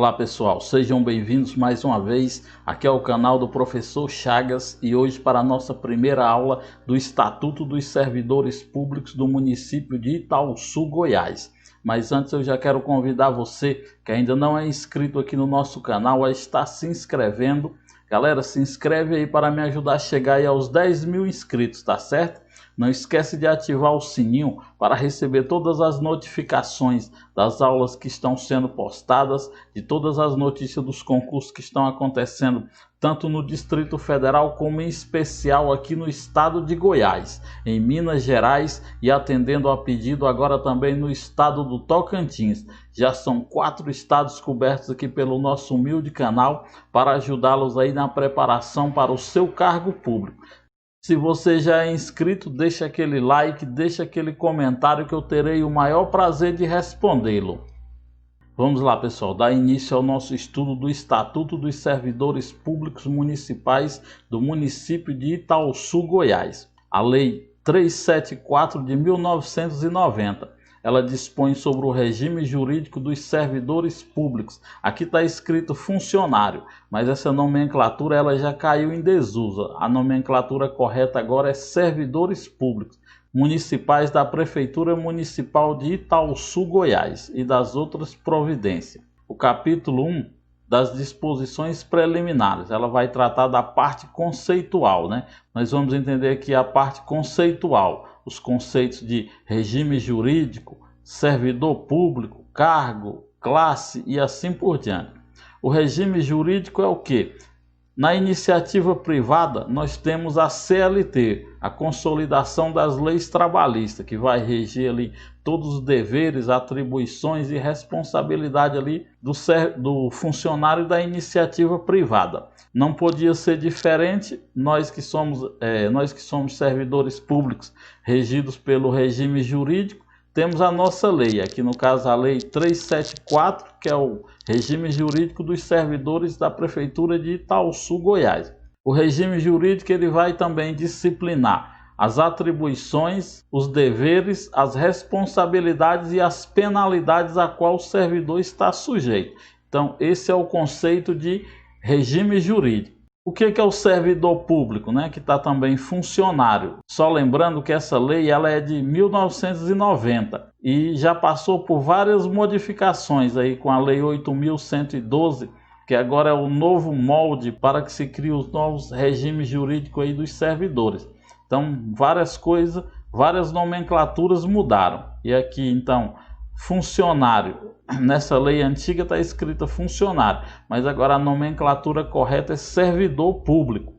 Olá pessoal, sejam bem-vindos mais uma vez aqui ao canal do Professor Chagas e hoje para a nossa primeira aula do Estatuto dos Servidores Públicos do município de Itaúsu, Goiás. Mas antes eu já quero convidar você que ainda não é inscrito aqui no nosso canal a estar se inscrevendo. Galera, se inscreve aí para me ajudar a chegar aí aos 10 mil inscritos, tá certo? Não esquece de ativar o sininho para receber todas as notificações das aulas que estão sendo postadas, de todas as notícias dos concursos que estão acontecendo, tanto no Distrito Federal como em especial aqui no estado de Goiás, em Minas Gerais e atendendo a pedido agora também no estado do Tocantins. Já são 4 estados cobertos aqui pelo nosso humilde canal para ajudá-los aí na preparação para o seu cargo público. Se você já é inscrito, deixa aquele like, deixa aquele comentário que eu terei o maior prazer de respondê-lo. Vamos lá, pessoal, dar início ao nosso estudo do Estatuto dos Servidores Públicos Municipais do município de Itaúsu, Goiás. A Lei 374 de 1990. Ela dispõe sobre o regime jurídico dos servidores públicos. Aqui está escrito funcionário, mas essa nomenclatura ela já caiu em desuso. A nomenclatura correta agora é servidores públicos municipais da Prefeitura Municipal de Itaúsu, Goiás e das outras providências. O capítulo 1 das disposições preliminares, ela vai tratar da parte conceitual, né? Nós vamos entender aqui a parte conceitual, os conceitos de regime jurídico, servidor público, cargo, classe e assim por diante. O regime jurídico é o quê? Na iniciativa privada, nós temos a CLT, a Consolidação das Leis Trabalhistas, que vai reger ali todos os deveres, atribuições e responsabilidade ali do funcionário da iniciativa privada. Não podia ser diferente, nós que somos servidores públicos regidos pelo regime jurídico, temos a nossa lei, aqui no caso a Lei 374, que é o regime jurídico dos servidores da Prefeitura de Itaúsu, Goiás. O regime jurídico ele vai também disciplinar as atribuições, os deveres, as responsabilidades e as penalidades a qual o servidor está sujeito. Então, esse é o conceito de regime jurídico. O que é o servidor público, né? Que está também funcionário. Só lembrando que essa lei ela é de 1990 e já passou por várias modificações aí com a Lei 8.112, que agora é o novo molde para que se crie os novos regimes jurídicos aí dos servidores. Então, várias coisas, várias nomenclaturas mudaram. E aqui, então, funcionário. Nessa lei antiga está escrita funcionário, mas agora a nomenclatura correta é servidor público.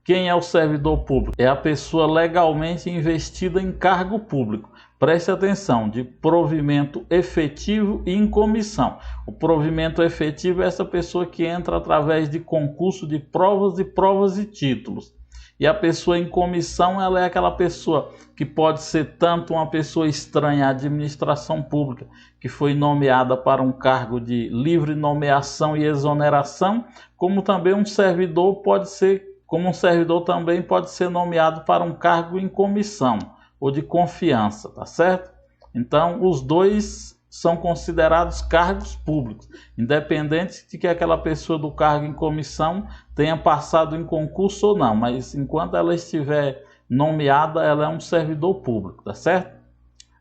Quem é o servidor público? É a pessoa legalmente investida em cargo público. Preste atenção, de provimento efetivo e em comissão. O provimento efetivo é essa pessoa que entra através de concurso de provas e títulos. E a pessoa em comissão, ela é aquela pessoa que pode ser tanto uma pessoa estranha à administração pública, que foi nomeada para um cargo de livre nomeação e exoneração, como também um servidor também pode ser nomeado para um cargo em comissão ou de confiança, tá certo? Então, os dois são considerados cargos públicos, independente de que aquela pessoa do cargo em comissão tenha passado em concurso ou não, mas enquanto ela estiver nomeada, ela é um servidor público, tá certo?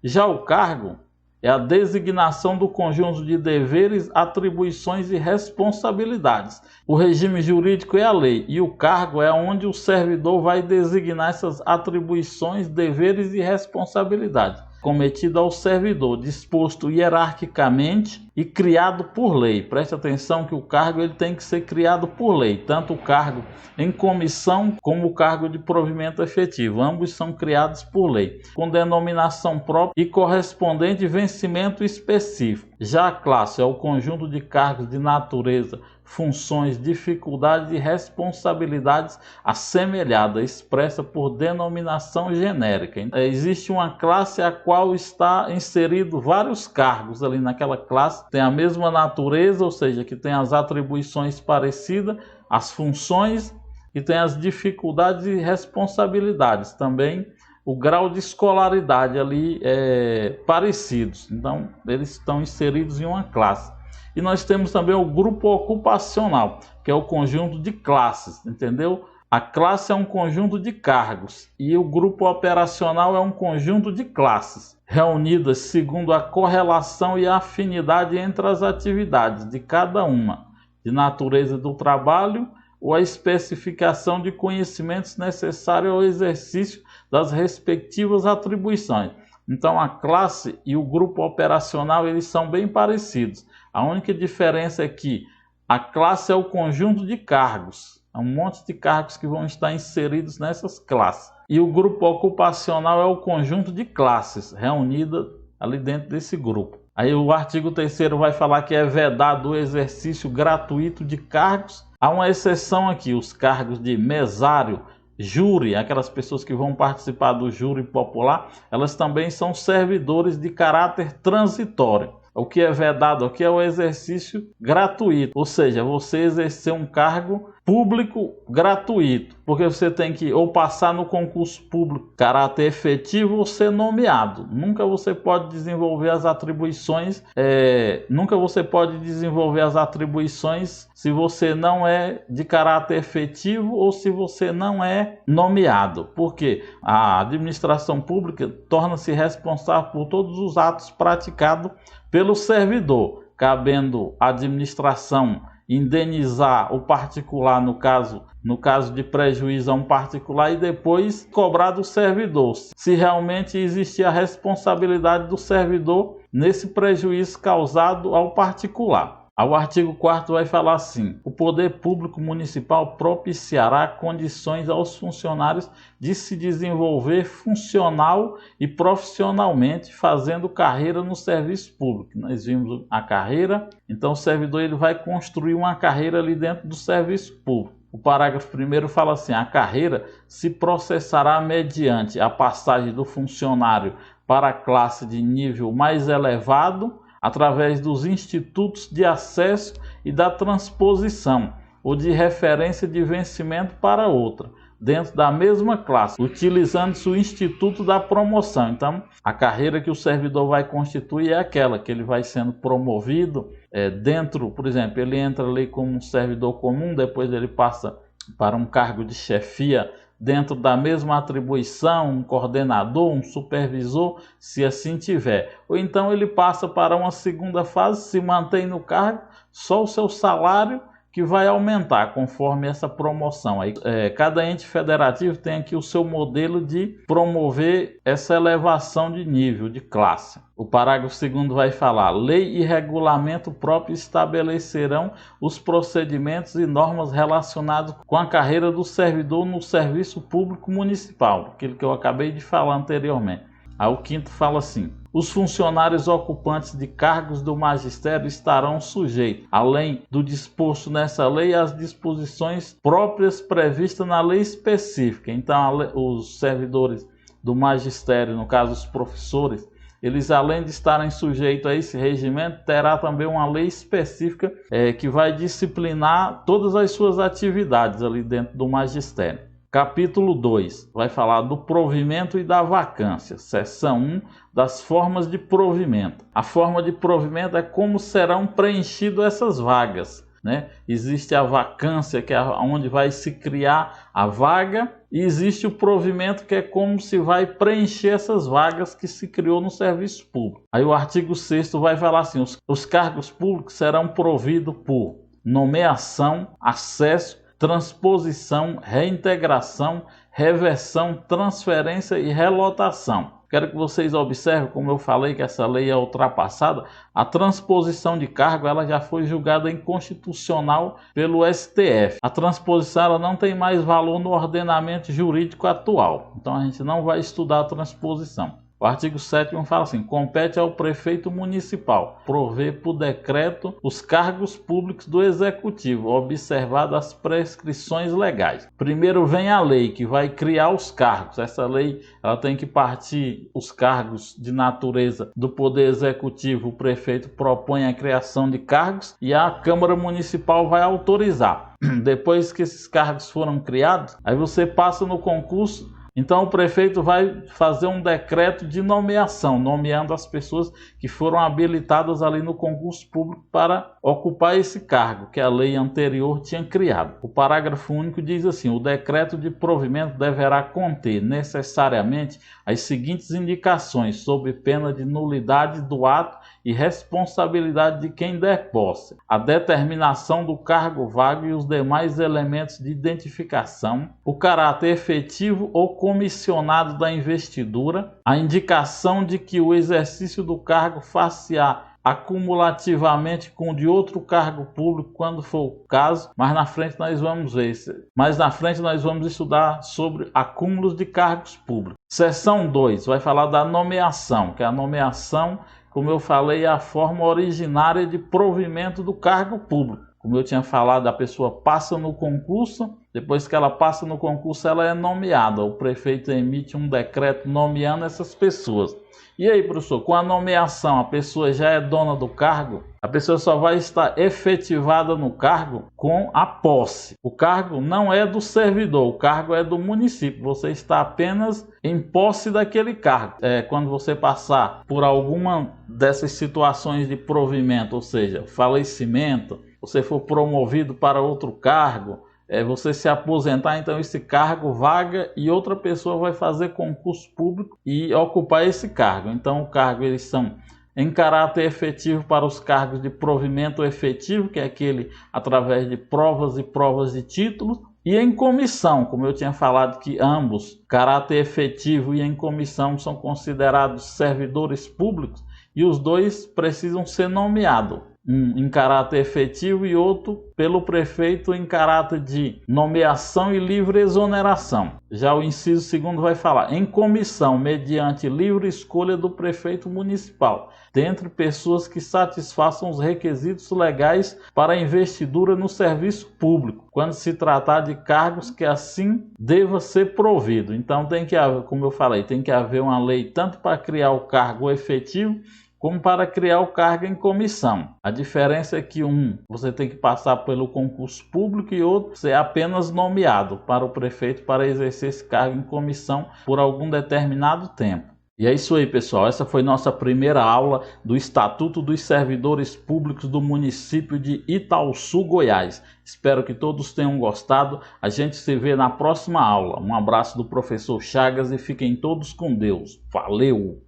Já o cargo é a designação do conjunto de deveres, atribuições e responsabilidades. O regime jurídico é a lei e o cargo é onde o servidor vai designar essas atribuições, deveres e responsabilidades cometido ao servidor, disposto hierarquicamente e criado por lei. Preste atenção que o cargo ele tem que ser criado por lei, tanto o cargo em comissão como o cargo de provimento efetivo. Ambos são criados por lei, com denominação própria e correspondente vencimento específico. Já a classe é o conjunto de cargos de natureza, funções, dificuldades e responsabilidades assemelhada, expressa por denominação genérica. Existe uma classe a qual está inserido vários cargos ali naquela classe, tem a mesma natureza, ou seja, que tem as atribuições parecidas, as funções e tem as dificuldades e responsabilidades também. O grau de escolaridade ali é parecidos, então eles estão inseridos em uma classe. E nós temos também o grupo ocupacional, que é o conjunto de classes, entendeu? A classe é um conjunto de cargos e o grupo operacional é um conjunto de classes, reunidas segundo a correlação e a afinidade entre as atividades de cada uma, de natureza do trabalho ou a especificação de conhecimentos necessários ao exercício das respectivas atribuições. Então a classe e o grupo operacional eles são bem parecidos. A única diferença é que a classe é o conjunto de cargos. É um monte de cargos que vão estar inseridos nessas classes. E o grupo ocupacional é o conjunto de classes reunidas ali dentro desse grupo. Aí o artigo 3º vai falar que é vedado o exercício gratuito de cargos. Há uma exceção aqui, os cargos de mesário, júri, aquelas pessoas que vão participar do júri popular, elas também são servidores de caráter transitório. O que é vedado aqui é o exercício gratuito, ou seja, você exercer um cargo público gratuito, porque você tem que ou passar no concurso público caráter efetivo ou ser nomeado. Nunca você pode desenvolver as atribuições, se você não é de caráter efetivo ou se você não é nomeado, porque a administração pública torna-se responsável por todos os atos praticados pelo servidor, cabendo à administração indenizar o particular no caso de prejuízo a um particular e depois cobrar do servidor, se realmente existir a responsabilidade do servidor nesse prejuízo causado ao particular. O artigo 4º vai falar assim: o poder público municipal propiciará condições aos funcionários de se desenvolver funcional e profissionalmente, fazendo carreira no serviço público. Nós vimos a carreira, então o servidor ele vai construir uma carreira ali dentro do serviço público. O parágrafo 1º fala assim: a carreira se processará mediante a passagem do funcionário para a classe de nível mais elevado, através dos institutos de acesso e da transposição, ou de referência de vencimento para outra, dentro da mesma classe, utilizando-se o instituto da promoção. Então, a carreira que o servidor vai constituir é aquela que ele vai sendo promovido dentro, por exemplo, ele entra ali como um servidor comum, depois ele passa para um cargo de chefia dentro da mesma atribuição, um coordenador, um supervisor, se assim tiver. Ou então ele passa para uma segunda fase, se mantém no cargo, só o seu salário que vai aumentar conforme essa promoção. Aí, cada ente federativo tem aqui o seu modelo de promover essa elevação de nível, de classe. O parágrafo 2º vai falar: lei e regulamento próprio estabelecerão os procedimentos e normas relacionados com a carreira do servidor no serviço público municipal, aquilo que eu acabei de falar anteriormente. Aí o 5º fala assim: os funcionários ocupantes de cargos do magistério estarão sujeitos, além do disposto nessa lei, às disposições próprias previstas na lei específica. Então, os servidores do magistério, no caso os professores, eles, além de estarem sujeitos a esse regimento, terá também uma lei específica que vai disciplinar todas as suas atividades ali dentro do magistério. Capítulo 2 vai falar do provimento e da vacância. Seção 1, das formas de provimento. A forma de provimento é como serão preenchidas essas vagas, né? Existe a vacância, que é onde vai se criar a vaga, e existe o provimento, que é como se vai preencher essas vagas que se criou no serviço público. Aí o artigo 6º vai falar assim: os cargos públicos serão providos por nomeação, acesso, transposição, reintegração, reversão, transferência e relotação. Quero que vocês observem, como eu falei que essa lei é ultrapassada, a transposição de cargo ela já foi julgada inconstitucional pelo STF. A transposição ela não tem mais valor no ordenamento jurídico atual, então a gente não vai estudar a transposição. O artigo 7º fala assim: compete ao prefeito municipal prover por decreto os cargos públicos do executivo, observadas as prescrições legais. Primeiro vem a lei, que vai criar os cargos. Essa lei ela tem que partir os cargos de natureza do poder executivo. O prefeito propõe a criação de cargos e a Câmara Municipal vai autorizar. Depois que esses cargos foram criados, aí você passa no concurso. Então o prefeito vai fazer um decreto de nomeação, nomeando as pessoas que foram habilitadas ali no concurso público para ocupar esse cargo que a lei anterior tinha criado. O parágrafo único diz assim: o decreto de provimento deverá conter necessariamente as seguintes indicações, sob pena de nulidade do ato e responsabilidade de quem der posse: a determinação do cargo vago e os demais elementos de identificação, o caráter efetivo ou comissionado da investidura, a indicação de que o exercício do cargo far-se-á acumulativamente com o de outro cargo público, quando for o caso. Mais na frente nós vamos ver isso. Mais na frente nós vamos estudar sobre acúmulos de cargos públicos. Seção 2 vai falar da nomeação, que a nomeação, como eu falei, é a forma originária de provimento do cargo público. Como eu tinha falado, a pessoa passa no concurso, depois que ela passa no concurso, ela é nomeada. O prefeito emite um decreto nomeando essas pessoas. E aí, professor, com a nomeação, a pessoa já é dona do cargo? A pessoa só vai estar efetivada no cargo com a posse. O cargo não é do servidor, o cargo é do município. Você está apenas em posse daquele cargo. Quando você passar por alguma dessas situações de provimento, ou seja, falecimento, você for promovido para outro cargo, você se aposentar, então esse cargo vaga e outra pessoa vai fazer concurso público e ocupar esse cargo. Então o cargo, eles são em caráter efetivo para os cargos de provimento efetivo, que é aquele através de provas e provas de títulos, e em comissão, como eu tinha falado que ambos, caráter efetivo e em comissão, são considerados servidores públicos e os dois precisam ser nomeados. Um em caráter efetivo e outro pelo prefeito em caráter de nomeação e livre exoneração. Já o inciso 2º vai falar em comissão, mediante livre escolha do prefeito municipal, dentre pessoas que satisfaçam os requisitos legais para a investidura no serviço público, quando se tratar de cargos que assim deva ser provido. Então tem que haver, como eu falei, tem que haver uma lei tanto para criar o cargo efetivo como para criar o cargo em comissão. A diferença é que você tem que passar pelo concurso público e outro você é apenas nomeado para o prefeito para exercer esse cargo em comissão por algum determinado tempo. E é isso aí, pessoal. Essa foi nossa primeira aula do Estatuto dos Servidores Públicos do município de Itaúsu, Goiás. Espero que todos tenham gostado. A gente se vê na próxima aula. Um abraço do professor Chagas e fiquem todos com Deus. Valeu!